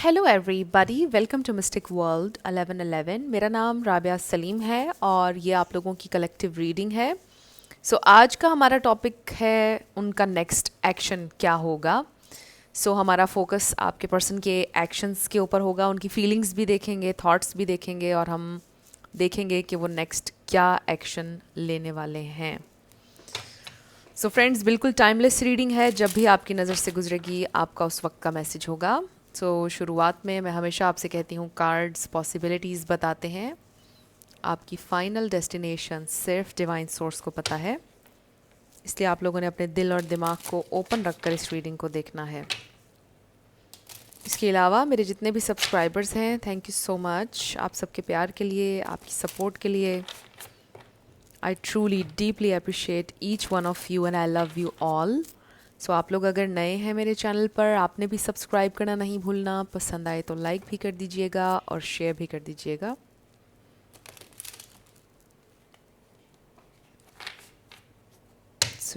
Hello everybody, welcome to mystic world 1111। मेरा नाम राबिया सलीम है और ये आप लोगों की कलेक्टिव रीडिंग है। आज का हमारा टॉपिक है उनका नेक्स्ट एक्शन क्या होगा। हमारा फोकस आपके पर्सन के एक्शंस के ऊपर होगा, उनकी फीलिंग्स भी देखेंगे, थॉट्स भी देखेंगे और हम देखेंगे कि वो नेक्स्ट क्या एक्शन लेने वाले हैं। फ्रेंड्स, बिल्कुल टाइमलेस रीडिंग है, जब भी आपकी नज़र से गुजरेगी आपका उस वक्त का मैसेज होगा। शुरुआत में मैं हमेशा आपसे कहती हूँ, कार्ड्स पॉसिबिलिटीज़ बताते हैं, आपकी फाइनल डेस्टिनेशन सिर्फ डिवाइन सोर्स को पता है, इसलिए आप लोगों ने अपने दिल और दिमाग को ओपन रखकर इस रीडिंग को देखना है। इसके अलावा मेरे जितने भी सब्सक्राइबर्स हैं, थैंक यू सो मच आप सबके प्यार के लिए, आपकी सपोर्ट के लिए। I truly deeply appreciate each one of you and I love you all. आप लोग अगर नए हैं मेरे चैनल पर, आपने भी सब्सक्राइब करना नहीं भूलना, पसंद आए तो लाइक भी कर दीजिएगा और शेयर भी कर दीजिएगा।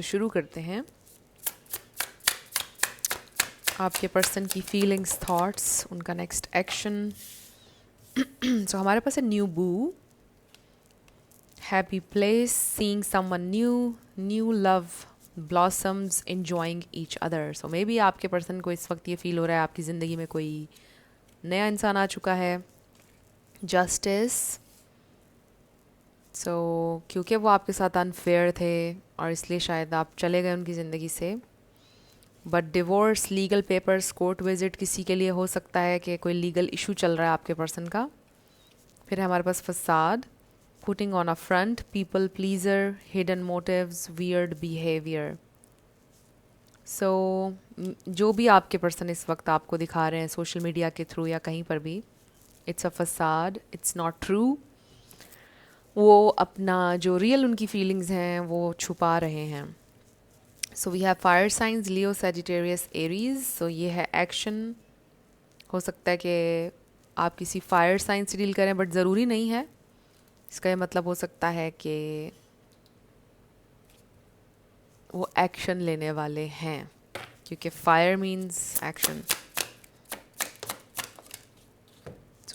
शुरू करते हैं। आपके पर्सन की फीलिंग्स, थॉट्स, उनका नेक्स्ट एक्शन। हमारे पास है न्यू बू, happy place, seeing someone new, new love blossoms, enjoying each other। May be आपके पर्सन को इस वक्त ये फील हो रहा है आपकी ज़िंदगी में कोई नया इंसान आ चुका है। जस्टिस, क्योंकि वो आपके साथ अनफेयर थे और इसलिए शायद आप चले गए उनकी ज़िंदगी से। But divorce, legal papers, court visit किसी के लिए हो सकता है कि कोई लीगल इशू चल रहा है आपके पर्सन का। फिर हमारे पास facade, putting on a front, people pleaser, hidden motives, weird behaviour. जो भी आपके पर्सन इस वक्त आपको दिखा रहे हैं सोशल मीडिया के थ्रू या कहीं पर भी, इट्स अ फसाद, इट्स नॉट ट्रू। वो अपना जो रियल उनकी फीलिंग्स हैं वो छुपा रहे हैं। We have fire signs, Leo, Sagittarius, Aries. ये है एक्शन। हो सकता है कि आप किसी फायर साइंस से डील करें, बट ज़रूरी नहीं है। इसका ये मतलब हो सकता है कि वो एक्शन लेने वाले हैं, क्योंकि फायर मीन्स एक्शन।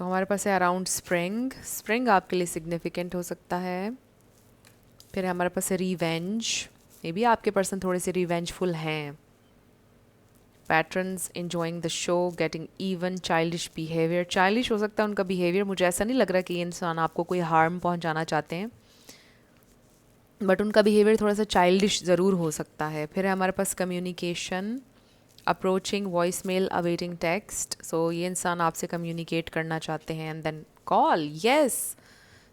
हमारे पास है अराउंड स्प्रिंग। स्प्रिंग आपके लिए सिग्निफिकेंट हो सकता है। फिर हमारे पास है रिवेंज, मे बी आपके पर्सन थोड़े से रिवेंजफुल हैं। Patterns, enjoying the show, getting even, childish behaviour. Childish हो सकता है उनका बिहेवियर, मुझे ऐसा नहीं लग रहा कि ये इंसान आपको कोई हार्म पहुंचाना चाहते हैं, बट उनका बिहेवियर थोड़ा सा चाइल्डिश ज़रूर हो सकता है। फिर है हमारे पास communication, approaching, voice mail, awaiting text. ये इंसान आपसे कम्युनिकेट करना चाहते हैं and then call, yes,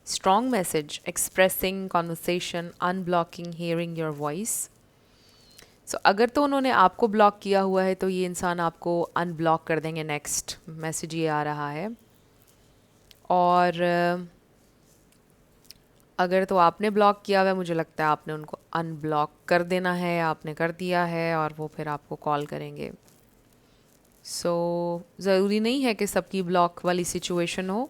strong message, expressing, conversation, unblocking, hearing your voice. अगर तो उन्होंने आपको ब्लॉक किया हुआ है तो ये इंसान आपको अनब्लॉक कर देंगे, नेक्स्ट मैसेज ये आ रहा है। और अगर तो आपने ब्लॉक किया हुआ है, मुझे लगता है आपने उनको अनब्लॉक कर देना है, आपने कर दिया है और वो फिर आपको कॉल करेंगे। ज़रूरी नहीं है कि सबकी ब्लॉक वाली सिचुएशन हो,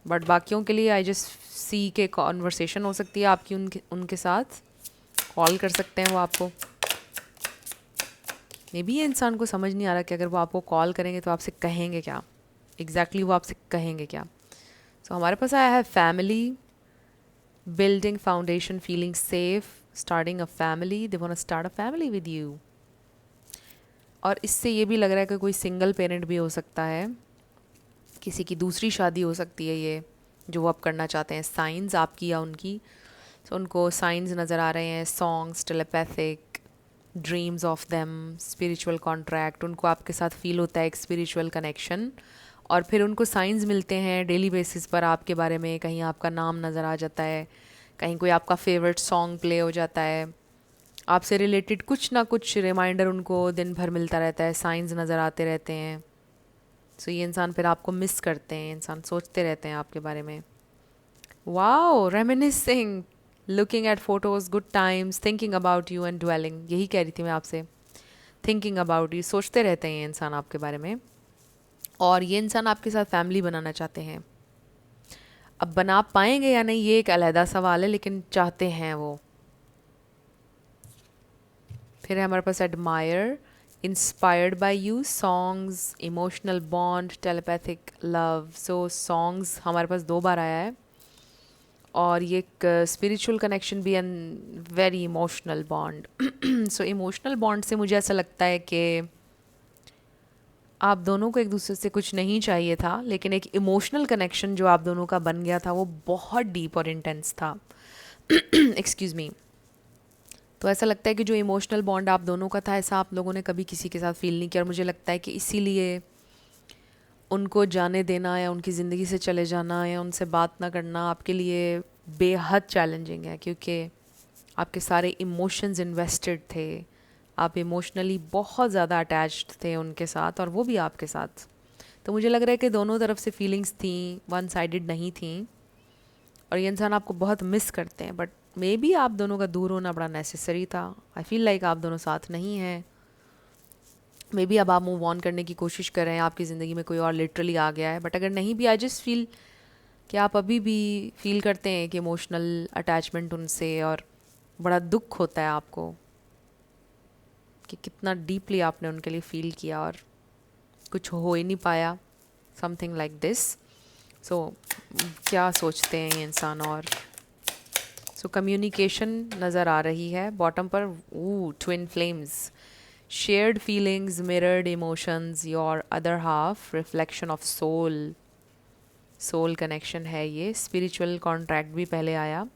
बट बाकियों के लिए आई जस्ट सी के कॉन्वर्सेशन हो सकती है आपकी उनके साथ, कॉल कर सकते हैं वो आपको। मे बी ये इंसान को समझ नहीं आ रहा कि अगर वो आपको कॉल करेंगे तो आपसे कहेंगे क्या, एग्जैक्टली वो आपसे कहेंगे क्या। हमारे पास आया है family, building foundation, feeling safe, starting a family, they want to start a family with you। और इससे ये भी लग रहा है कि कोई सिंगल पेरेंट भी हो सकता है, किसी की दूसरी शादी हो सकती है ये जो वो अब करना चाहते हैं। साइंस आपकी या उनकी, उनको साइंस नज़र आ रहे हैं, songs, telepathic, dreams of them, spiritual contract, उनको आपके साथ फील होता है एक स्पिरिचुअल कनेक्शन। और फिर उनको साइंस मिलते हैं डेली बेसिस पर आपके बारे में, कहीं आपका नाम नज़र आ जाता है, कहीं कोई आपका फेवरेट सॉन्ग प्ले हो जाता है, आपसे रिलेटेड कुछ ना कुछ रिमाइंडर उनको दिन भर मिलता रहता है, साइंस नज़र आते रहते हैं। ये इंसान फिर आपको मिस करते हैं, इंसान सोचते रहते हैं आपके बारे में। Wow, reminiscing, looking at photos, good times, thinking about you and dwelling. यही कह रही थी मैं आपसे, थिंकिंग अबाउट यू, सोचते रहते हैं इंसान आपके बारे में। और ये इंसान आपके साथ फैमिली बनाना चाहते हैं। अब बना पाएंगे या नहीं ये एक अलहदा सवाल है, लेकिन चाहते हैं वो। फिर है हमारे पास admire, inspired by you, songs, emotional bond, telepathic love. So songs हमारे पास 2 बार आया है, और ये एक स्पिरिचुअल कनेक्शन भी and very emotional bond. So emotional bond से मुझे ऐसा लगता है कि आप दोनों को एक दूसरे से कुछ नहीं चाहिए था, लेकिन एक इमोशनल कनेक्शन जो आप दोनों का बन गया था वो बहुत डीप और इंटेंस था। Excuse me. तो ऐसा लगता है कि जो इमोशनल बॉन्ड आप दोनों का था, ऐसा आप लोगों ने कभी किसी के साथ फील नहीं किया, और मुझे लगता है कि इसीलिए उनको जाने देना या उनकी ज़िंदगी से चले जाना या उनसे बात ना करना आपके लिए बेहद चैलेंजिंग है, क्योंकि आपके सारे इमोशंस इन्वेस्टेड थे, आप इमोशनली बहुत ज़्यादा अटैच्ड थे उनके साथ और वो भी आपके साथ। तो मुझे लग रहा है कि दोनों तरफ से फीलिंग्स थी, वन साइडेड नहीं थी, और ये इंसान आपको बहुत मिस करते हैं, बट मे बी आप दोनों का दूर होना बड़ा नेसेसरी था। आई फील लाइक आप दोनों साथ नहीं हैं, मे बी अब आप मूव ऑन करने की कोशिश कर रहे हैं, आपकी ज़िंदगी में कोई और लिटरली आ गया है, बट अगर नहीं भी, आई जस्ट फील कि आप अभी भी फील करते हैं कि इमोशनल अटैचमेंट उनसे, और बड़ा दुख होता है आपको कि कितना डीपली आपने उनके लिए फ़ील किया और कुछ हो ही नहीं पाया, समथिंग लाइक दिस। सो क्या सोचते हैं ये इंसान? और सो कम्युनिकेशन नज़र आ रही है बॉटम पर। Twin flames, shared feelings, mirrored emotions, your other half, reflection of soul. Soul connection है ये, स्पिरिचुअल कॉन्ट्रैक्ट भी पहले आया।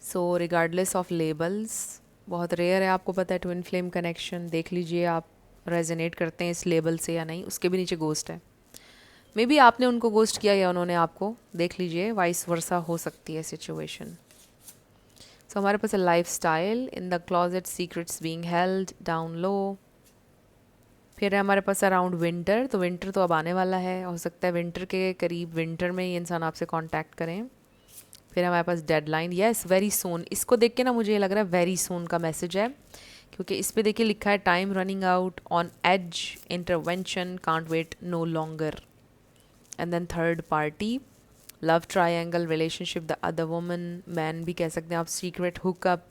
सो रिगार्डलेस ऑफ लेबल्स, बहुत रेयर है, आपको पता है ट्विन फ्लेम कनेक्शन, देख लीजिए आप रेजोनेट करते हैं इस लेबल से या नहीं। उसके भी नीचे गोस्ट है, मे बी आपने उनको गोस्ट किया या उन्होंने आपको, देख लीजिए, वाइस वर्सा हो सकती है सिचुएशन। सो हमारे पास है life style, in the closet secrets being held down low. फिर है हमारे पास अराउंड विंटर, तो विंटर तो अब आने वाला है, हो सकता है विंटर के करीब, विंटर में ये इंसान आपसे कांटेक्ट करें। फिर हमारे पास डेडलाइन, यस वेरी सून। इसको देख के ना मुझे ये लग रहा है वेरी सून का मैसेज है, क्योंकि इस पे देखिए लिखा है time running out, on edge, intervention, can't wait no longer. And then third party, love triangle, relationship, the other woman, man भी कह सकते हैं आप, सीक्रेट हुकअप,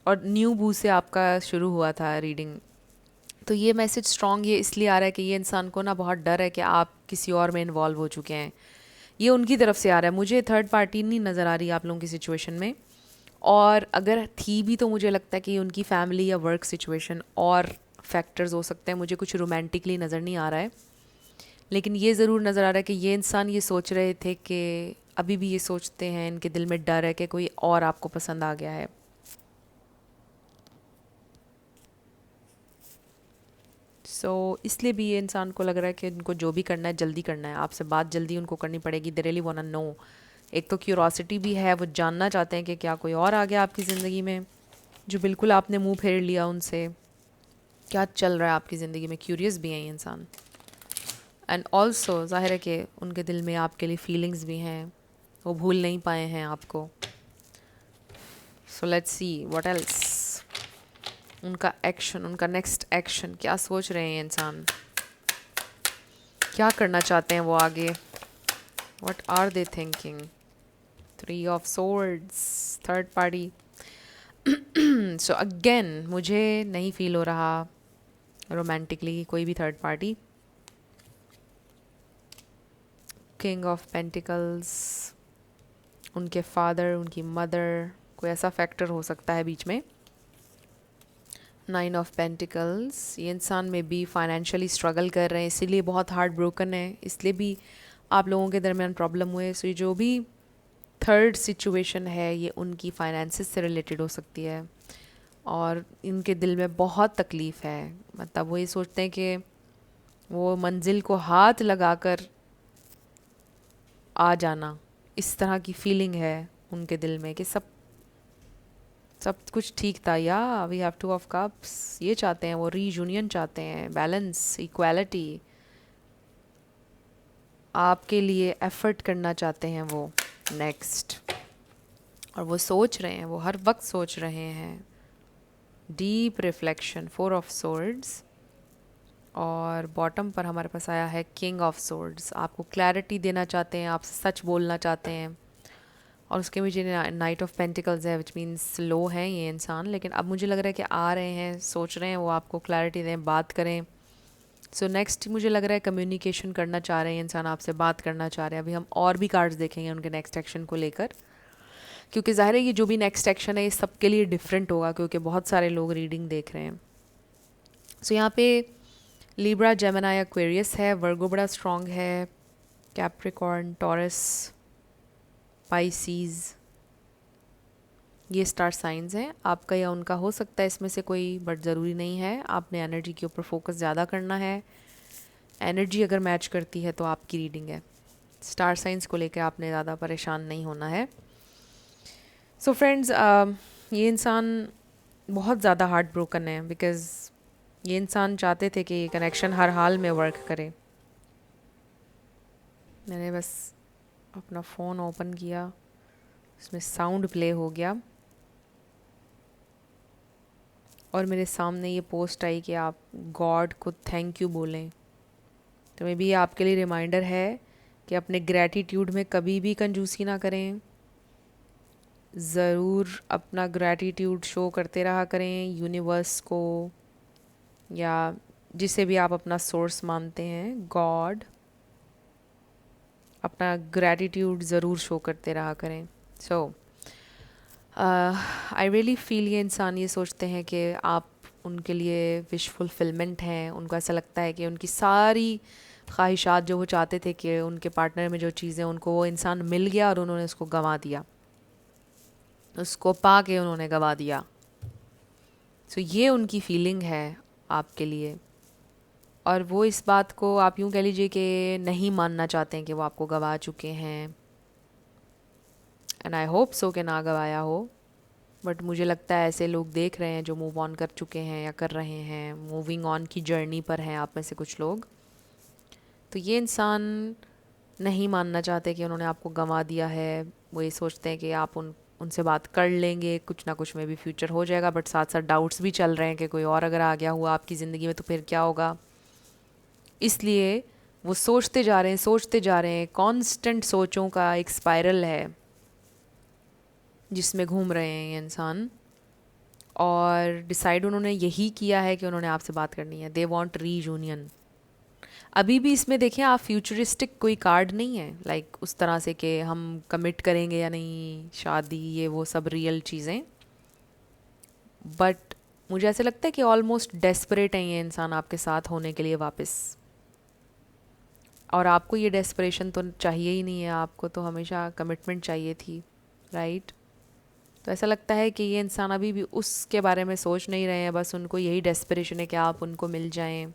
और न्यू बू से आपका शुरू हुआ था रीडिंग। तो ये मैसेज स्ट्रॉन्ग ये इसलिए आ रहा है कि ये इंसान को ना बहुत डर है कि आप किसी और में इन्वॉल्व हो चुके हैं, ये उनकी तरफ से आ रहा है। मुझे थर्ड पार्टी नहीं नज़र आ रही आप लोगों की सिचुएशन में, और अगर थी भी तो मुझे लगता है कि उनकी फैमिली या वर्क सिचुएशन और फैक्टर्स हो सकते हैं, मुझे कुछ रोमांटिकली नज़र नहीं आ रहा है। लेकिन ये ज़रूर नज़र आ रहा है कि ये इंसान ये सोच रहे थे कि अभी भी ये सोचते हैं, इनके दिल में डर है कि कोई और आपको पसंद आ गया है। इसलिए भी ये इंसान को लग रहा है कि इनको जो भी करना है जल्दी करना है, आपसे बात जल्दी उनको करनी पड़ेगी। They really want to know, एक तो क्यूरोसिटी भी है, वो जानना चाहते हैं कि क्या कोई और आ गया आपकी ज़िंदगी में, जो बिल्कुल आपने मुंह फेर लिया उनसे, क्या चल रहा है आपकी ज़िंदगी में, क्यूरियस भी हैं ये इंसान। एंड ऑल्सो ज़ाहिर है कि उनके दिल में आपके लिए फीलिंग्स भी हैं, वो भूल नहीं पाए हैं आपको। सो लेट्स सी व्हाट एल्स, उनका एक्शन, उनका नेक्स्ट एक्शन, क्या सोच रहे हैं ये इंसान, क्या करना चाहते हैं वो आगे, what are they thinking. 3 of Swords, third party. So again मुझे नहीं फील हो रहा रोमांटिकली कोई भी third party. King of pentacles, उनके फादर, उनकी मदर, कोई ऐसा फैक्टर हो सकता है बीच में। 9 ऑफ पेंटिकल्स, ये इंसान में भी फाइनेंशियली स्ट्रगल कर रहे हैं, इसीलिए बहुत हार्ट ब्रोकन है, इसलिए भी आप लोगों के दरमियान प्रॉब्लम हुए। सो ये जो भी थर्ड सिचुएशन है ये उनकी फाइनेंसिस से रिलेटेड हो सकती है, और इनके दिल में बहुत तकलीफ़ है। मतलब वो ये सोचते हैं कि वो मंजिल को हाथ लगाकर आ जाना, इस तरह की फीलिंग है उनके दिल में कि सब सब कुछ ठीक था, या वी हैव 2 ऑफ कप्स, ये चाहते हैं वो, रीयूनियन चाहते हैं, बैलेंस, इक्वालिटी, आपके लिए एफर्ट करना चाहते हैं वो नेक्स्ट। और वो सोच रहे हैं, वो हर वक्त सोच रहे हैं, डीप रिफ्लेक्शन। 4 ऑफ Swords, और बॉटम पर हमारे पास आया है किंग ऑफ Swords, आपको क्लैरिटी देना चाहते हैं, आपसे सच बोलना चाहते हैं, और उसके मुझे नाइट ऑफ पेंटिकल्स है, विच मीन्स लो हैं ये इंसान, लेकिन अब मुझे लग रहा है कि आ रहे हैं, सोच रहे हैं वो आपको क्लैरिटी दें, बात करें। सो नेक्स्ट मुझे लग रहा है कम्युनिकेशन करना चाह रहे हैं इंसान, आपसे बात करना चाह रहे हैं। अभी हम और भी कार्ड्स देखेंगे उनके नेक्स्ट एक्शन को लेकर, क्योंकि ज़ाहिर है ये जो भी नेक्स्ट एक्शन है ये सबके लिए डिफरेंट होगा, क्योंकि बहुत सारे लोग रीडिंग देख रहे हैं। सो यहाँ पे लिब्रा, जेमिनी, एक्वेरियस है, वर्गो बड़ा स्ट्रॉन्ग है, कैप्रिकॉर्न, टॉरस, पाइसीज़, ये स्टार साइंस हैं। आपका या उनका हो सकता है इसमें से कोई, बट ज़रूरी नहीं है। आपने एनर्जी के ऊपर फोकस ज़्यादा करना है। एनर्जी अगर मैच करती है तो आपकी रीडिंग है। स्टार साइंस को लेकर आपने ज़्यादा परेशान नहीं होना है। सो फ्रेंड्स, ये इंसान बहुत ज़्यादा हार्ट ब्रोकन है, बिकॉज़ ये इंसान चाहते थे कि ये कनेक्शन हर हाल में वर्क करे। मैंने बस अपना फ़ोन ओपन किया, उसमें साउंड प्ले हो गया और मेरे सामने ये पोस्ट आई कि आप गॉड को थैंक यू बोलें। तो मे बी ये आपके लिए रिमाइंडर है कि अपने ग्रैटिट्यूड में कभी भी कंजूसी ना करें। ज़रूर अपना ग्रैटिट्यूड शो करते रहा करें यूनिवर्स को, या जिसे भी आप अपना सोर्स मानते हैं, गॉड। अपना ग्रैटिट्यूड ज़रूर शो करते रहा करें। सो आई रियली फील ये इंसान ये सोचते हैं कि आप उनके लिए विश फुलफिलमेंट हैं। उनको ऐसा लगता है कि उनकी सारी ख्वाहिशात जो वो चाहते थे कि उनके पार्टनर में जो चीज़ें, उनको वो इंसान मिल गया और उन्होंने उसको गंवा दिया, उसको पा के उन्होंने गंवा दिया। सो ये उनकी फीलिंग है आपके लिए, और वो इस बात को आप यूँ कह लीजिए कि नहीं मानना चाहते हैं कि वो आपको गंवा चुके हैं। एंड आई होप सो कि ना गवाया हो, बट मुझे लगता है ऐसे लोग देख रहे हैं जो मूव ऑन कर चुके हैं या कर रहे हैं, मूविंग ऑन की जर्नी पर हैं आप में से कुछ लोग। तो ये इंसान नहीं मानना चाहते कि उन्होंने आपको गंवा दिया है। वो ये सोचते हैं कि आप उनसे बात कर लेंगे, कुछ ना कुछ में भी फ्यूचर हो जाएगा, बट साथ साथ डाउट्स भी चल रहे हैं कि कोई और अगर आ गया हुआ आपकी ज़िंदगी में तो फिर क्या होगा। इसलिए वो सोचते जा रहे हैं, सोचते जा रहे हैं। कॉन्स्टेंट सोचों का एक स्पाइरल है जिसमें घूम रहे हैं ये इंसान, और डिसाइड उन्होंने यही किया है कि उन्होंने आपसे बात करनी है। They want reunion. अभी भी इसमें देखें आप, फ्यूचरिस्टिक कोई कार्ड नहीं है लाइक उस तरह से कि हम कमिट करेंगे या नहीं, शादी, ये वो सब रियल चीज़ें। बट मुझे ऐसे लगता है कि ऑलमोस्ट डेस्परेट है ये इंसान आपके साथ होने के लिए वापस, और आपको ये डेस्परेशन तो चाहिए ही नहीं है। आपको तो हमेशा कमिटमेंट चाहिए थी, राइट? तो ऐसा लगता है कि ये इंसान अभी भी उसके बारे में सोच नहीं रहे हैं, बस उनको यही डेस्परेशन है कि आप उनको मिल जाएं,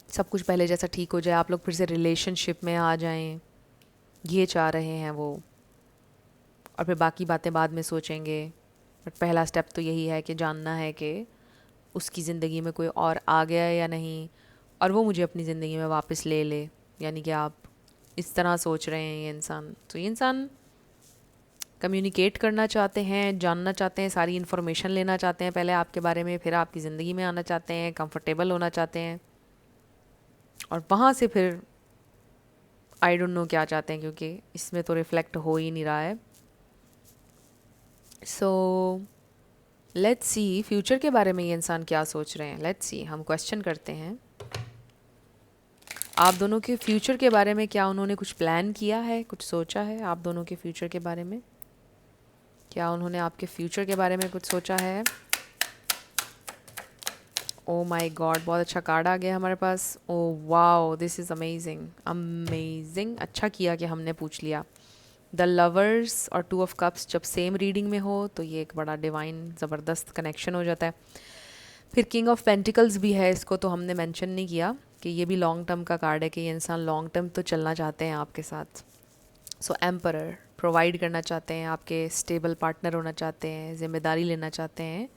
सब कुछ पहले जैसा ठीक हो जाए, आप लोग फिर से रिलेशनशिप में आ जाएं। ये चाह रहे हैं वो, और फिर बाकी बातें बाद में सोचेंगे। बट पहला स्टेप तो यही है कि जानना है कि उसकी ज़िंदगी में कोई और आ गया है या नहीं, और वो मुझे अपनी ज़िंदगी में वापस ले ले। यानी कि आप इस तरह सोच रहे हैं ये इंसान। तो ये इंसान कम्युनिकेट करना चाहते हैं, जानना चाहते हैं, सारी इन्फॉर्मेशन लेना चाहते हैं पहले आपके बारे में, फिर आपकी ज़िंदगी में आना चाहते हैं, कंफर्टेबल होना चाहते हैं, और वहाँ से फिर आई डोंट नो क्या चाहते हैं, क्योंकि इसमें तो रिफ्लेक्ट हो ही नहीं रहा है। सो लेट्स सी फ्यूचर के बारे में ये इंसान क्या सोच रहे हैं। लेट्स सी, हम क्वेश्चन करते हैं आप दोनों के फ्यूचर के बारे में। क्या उन्होंने कुछ प्लान किया है, कुछ सोचा है आप दोनों के फ्यूचर के बारे में? क्या उन्होंने आपके फ्यूचर के बारे में कुछ सोचा है? ओ माय गॉड, बहुत अच्छा कार्ड आ गया हमारे पास। Oh wow, this is amazing, amazing. अच्छा किया कि हमने पूछ लिया। द लवर्स और 2 ऑफ कप्स जब सेम रीडिंग में हो तो ये एक बड़ा डिवाइन ज़बरदस्त कनेक्शन हो जाता है। फिर किंग ऑफ पेंटिकल्स भी है, इसको तो हमने मेंशन नहीं किया कि ये भी लॉन्ग टर्म का कार्ड है, कि ये इंसान लॉन्ग टर्म तो चलना चाहते हैं आपके साथ। सो एम्परर प्रोवाइड करना चाहते हैं, आपके स्टेबल पार्टनर होना चाहते हैं, ज़िम्मेदारी लेना चाहते हैं,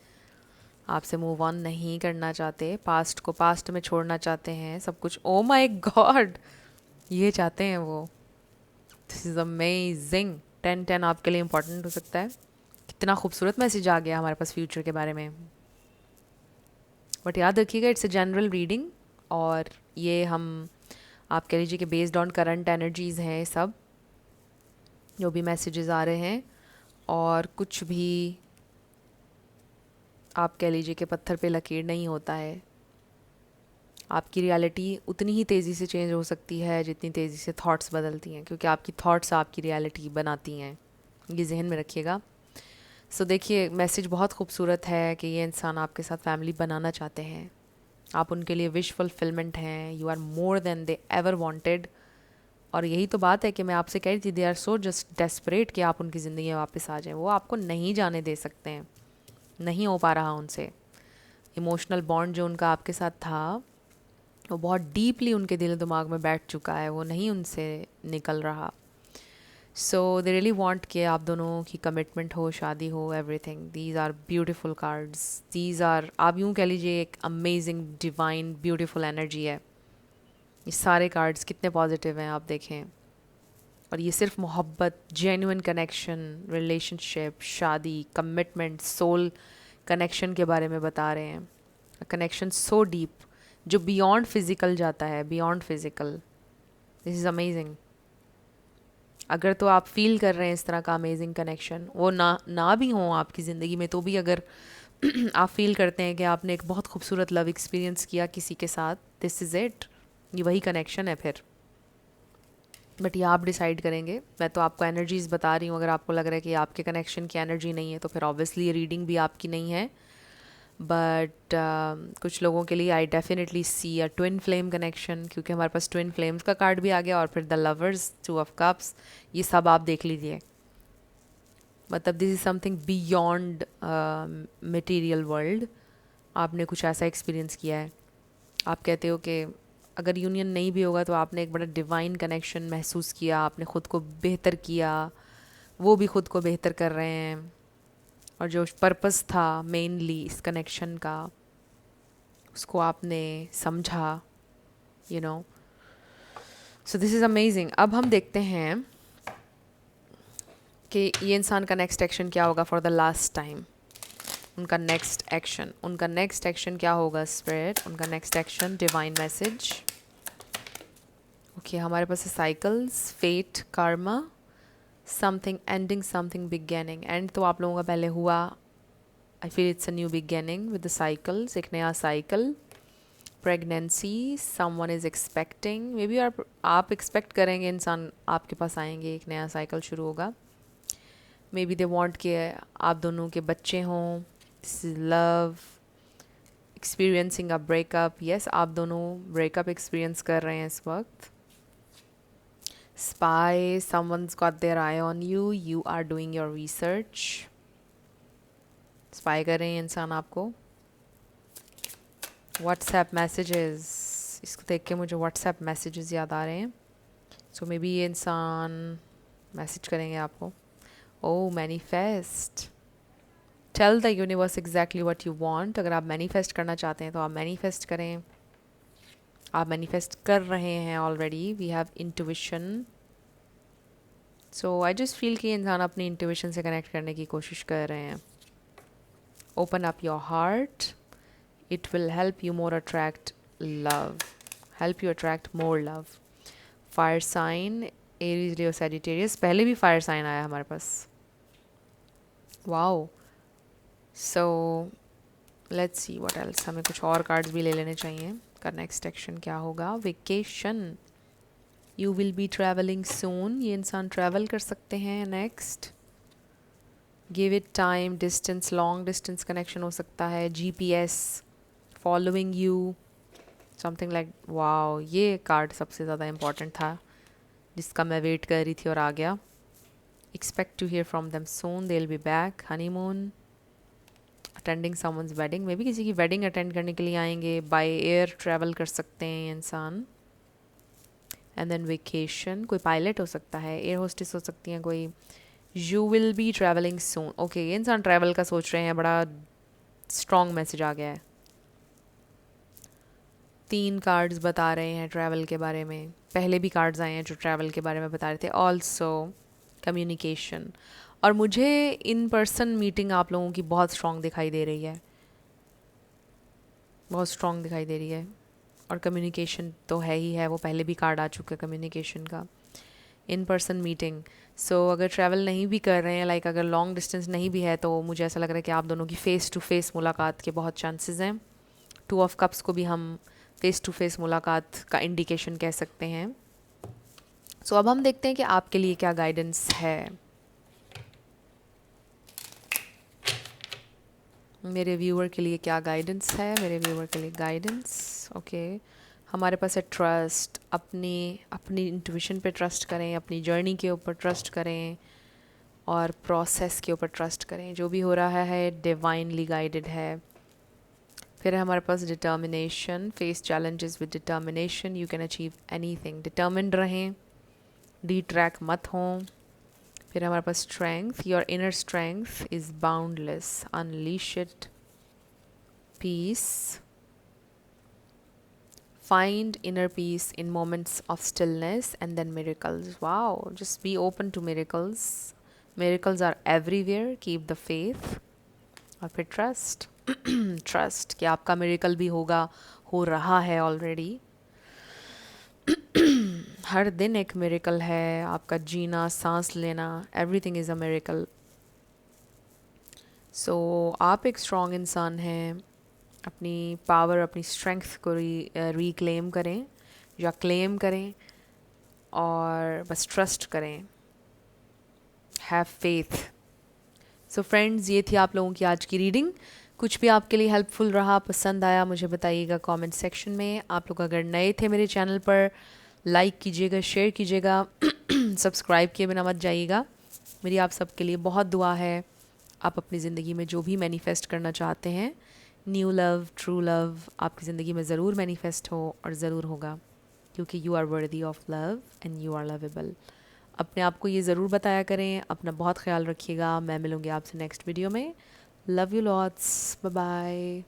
आपसे मूव ऑन नहीं करना चाहते, पास्ट को पास्ट में छोड़ना चाहते हैं, सब कुछ। ओ माय गॉड, ये चाहते हैं वो। This is amazing. 10-10 आपके लिए इम्पोर्टेंट हो सकता है। कितना खूबसूरत मैसेज आ गया हमारे पास फ्यूचर के बारे में। बट याद रखिएगा, इट्स अ जनरल रीडिंग, और ये हम आप कह लीजिए कि बेस्ड ऑन करंट एनर्जीज़ हैं सब। जो भी मैसेजेस आ रहे हैं, और कुछ भी आप कह लीजिए कि पत्थर पे लकीर नहीं होता है। आपकी रियलिटी उतनी ही तेज़ी से चेंज हो सकती है जितनी तेज़ी से थॉट्स बदलती हैं, क्योंकि आपकी थॉट्स आपकी रियलिटी बनाती हैं, ये जहन में रखिएगा। सो देखिए, मैसेज बहुत खूबसूरत है कि ये इंसान आपके साथ फैमिली बनाना चाहते हैं, आप उनके लिए विश फुलफिलमेंट हैं, you are more than they ever wanted. और यही तो बात है कि मैं आपसे कह रही थी, they are so just desperate कि आप उनकी ज़िंदगी में वापस आ जाएं। वो आपको नहीं जाने दे सकते हैं, नहीं हो पा रहा उनसे। इमोशनल बॉन्ड जो उनका आपके साथ था वो बहुत डीपली उनके दिल दिमाग में बैठ चुका है, वो नहीं उनसे निकल रहा। सो दे रियली वांट कि आप दोनों की कमिटमेंट हो, शादी हो, everything. These are beautiful cards, these are, आप यूँ कह लीजिए एक अमेजिंग डिवाइन ब्यूटीफुल एनर्जी है। ये सारे कार्ड्स कितने पॉजिटिव हैं आप देखें, और ये सिर्फ मोहब्बत, जेन्युइन कनेक्शन, रिलेशनशिप, शादी, कमिटमेंट, सोल कनेक्शन के बारे में बता रहे हैं। कनेक्शन सो डीप जो बियॉन्ड फिजिकल जाता है, beyond physical. This is amazing. अगर तो आप फील कर रहे हैं इस तरह का अमेजिंग कनेक्शन, वो ना भी हो आपकी ज़िंदगी में, तो भी अगर आप फील करते हैं कि आपने एक बहुत खूबसूरत लव एक्सपीरियंस किया किसी के साथ, दिस इज़ इट, ये वही कनेक्शन है फिर। बट ये आप डिसाइड करेंगे। मैं तो आपको एनर्जीज बता रही हूँ, अगर आपको लग रहा है कि आपके कनेक्शन की एनर्जी नहीं है तो फिर ऑब्वियसली ये रीडिंग भी आपकी नहीं है। बट कुछ लोगों के लिए I definitely see a twin flame connection, क्योंकि हमारे पास ट्विन फ्लेम्स का कार्ड भी आ गया, और फिर द लवर्स, 2 ऑफ कप्स, ये सब आप देख लीजिए। मतलब this is something beyond material world. आपने कुछ ऐसा एक्सपीरियंस किया है, आप कहते हो कि अगर यूनियन नहीं भी होगा तो आपने एक बड़ा डिवाइन कनेक्शन महसूस किया, आपने ख़ुद को बेहतर किया, वो भी ख़ुद को बेहतर कर रहे हैं, और जो पर्पस था मेनली इस कनेक्शन का, उसको आपने समझा, you know. So this is amazing. अब हम देखते हैं कि ये इंसान का नेक्स्ट एक्शन क्या होगा फॉर द लास्ट टाइम। उनका नेक्स्ट एक्शन क्या होगा स्पिरिट, उनका next action, divine message. Okay, हमारे पास है cycles, fate, karma, something ending, something beginning. And तो आप लोगों का पहले हुआ, I feel it's a new beginning with the cycles, एक नया cycle. Pregnancy, someone is expecting, maybe आप एक्सपेक्ट करेंगे इंसान आपके पास आएंगे, एक नया साइकिल शुरू होगा। मे बी दे वॉन्ट के आप दोनों के बच्चे हों, this is love, experiencing a breakup. Yes, आप दोनों ब्रेकअप एक्सपीरियंस कर रहे हैं इस वक्त। Spy, someone's got their eye on you, you are doing your research। Spy कर रहे हैं इंसान आपको। व्हाट्सएप मैसेजेस, इसको देख के मुझे व्हाट्सएप मैसेजेस याद आ रहे हैं। सो मे बी ये इंसान मैसेज करेंगे आपको। Oh manifest, tell the universe exactly what you want. अगर आप मैनिफेस्ट करना चाहते हैं तो आप मैनिफेस्ट करें। आप मैनिफेस्ट कर रहे हैं already, we have intuition. So I just feel कि इंसान अपनी इंट्यूशन से कनेक्ट करने की कोशिश कर रहे हैं। Open up your heart, it will help you more attract love, help you attract more love. Fire sign, Aries, Leo, Sagittarius, पहले भी फायर साइन आया हमारे पास। Wow, so let's see what else, हमें कुछ और कार्ड्स भी ले लेने चाहिए। का नेक्स्ट एक्शन क्या होगा? Vacation, you will be travelling soon, ये इंसान ट्रैवल कर सकते हैं next. Give it time, distance, long distance connection हो सकता है। GPS, following you, something like, wow, ये कार्ड सबसे ज़्यादा इम्पॉर्टेंट था जिसका मैं वेट कर रही थी और आ गया। Expect to hear from them soon, they will be back. Honeymoon, attending someone's wedding, maybe किसी की वेडिंग अटेंड करने के लिए आएंगे। बाय एयर ट्रैवल कर सकते हैं ये इंसान। एंड देन वेकेशन, कोई पायलट हो सकता है, एयर होस्टेस हो सकती हैं कोई। You will be travelling soon, okay, ये इंसान ट्रैवल का सोच रहे हैं, बड़ा स्ट्रॉन्ग मैसेज आ गया है। 3 कार्ड्स बता रहे हैं ट्रैवल के बारे में, पहले भी कार्ड्स आए हैं जो ट्रैवल के बारे में बता रहे थे। ऑल्सो कम्युनिकेशन, और मुझे इन पर्सन मीटिंग आप लोगों की बहुत स्ट्रॉन्ग दिखाई दे रही है, बहुत स्ट्रॉन्ग दिखाई दे रही है। और कम्युनिकेशन तो है ही है, वो पहले भी कार्ड आ चुका है कम्युनिकेशन का। In person meeting. सो अगर ट्रैवल नहीं भी कर रहे हैं, लाइक अगर लॉन्ग डिस्टेंस नहीं भी है, तो मुझे ऐसा लग रहा है कि आप दोनों की फ़ेस टू फेस मुलाकात के बहुत चांसेस हैं। 2 ऑफ कप्स को भी हम फ़ेस टू फेस मुलाकात का इंडिकेशन कह सकते हैं। सो अब हम देखते हैं कि आपके लिए क्या गाइडेंस है। मेरे व्यूअर के लिए क्या गाइडेंस है, मेरे व्यूअर के लिए गाइडेंस। ओके, हमारे पास है ट्रस्ट। अपनी इंट्यूशन पे ट्रस्ट करें, अपनी जर्नी के ऊपर ट्रस्ट करें और प्रोसेस के ऊपर ट्रस्ट करें। जो भी हो रहा है डिवाइनली गाइडेड है। फिर है हमारे पास determination. Face challenges with determination, you can achieve anything. Determined रहें, डिट्रैक मत हों। फिर हमारे पास strength. Your inner strength is boundless, unleash it. Peace. Find inner peace in moments of stillness, and then miracles. Wow, just be open to miracles. Miracles are everywhere. Keep the faith. और फिर trust. Trust कि आपका miracle भी होगा, हो रहा है already. हर दिन एक मिरेकल है। आपका जीना, सांस लेना, एवरीथिंग इज़ अ मिरेकल। सो आप एक स्ट्रॉन्ग इंसान हैं। अपनी पावर, अपनी स्ट्रेंथ को रिक्लेम करें या क्लेम करें और बस ट्रस्ट करें। Have faith. सो फ्रेंड्स, ये थी आप लोगों की आज की रीडिंग। कुछ भी आपके लिए हेल्पफुल रहा, पसंद आया, मुझे बताइएगा कमेंट सेक्शन में। आप लोग अगर नए थे मेरे चैनल पर, लाइक कीजिएगा, शेयर कीजिएगा, सब्सक्राइब किए बिना मत जाइएगा। मेरी आप सबके लिए बहुत दुआ है। आप अपनी ज़िंदगी में जो भी मैनिफेस्ट करना चाहते हैं, न्यू लव, ट्रू लव, आपकी ज़िंदगी में ज़रूर मैनिफेस्ट हो और ज़रूर होगा, क्योंकि you are worthy of love and you are lovable. अपने आप को ये ज़रूर बताया करें। अपना बहुत ख्याल रखिएगा। मैं मिलूँगी आपसे नेक्स्ट वीडियो में। Love you lots, bye bye.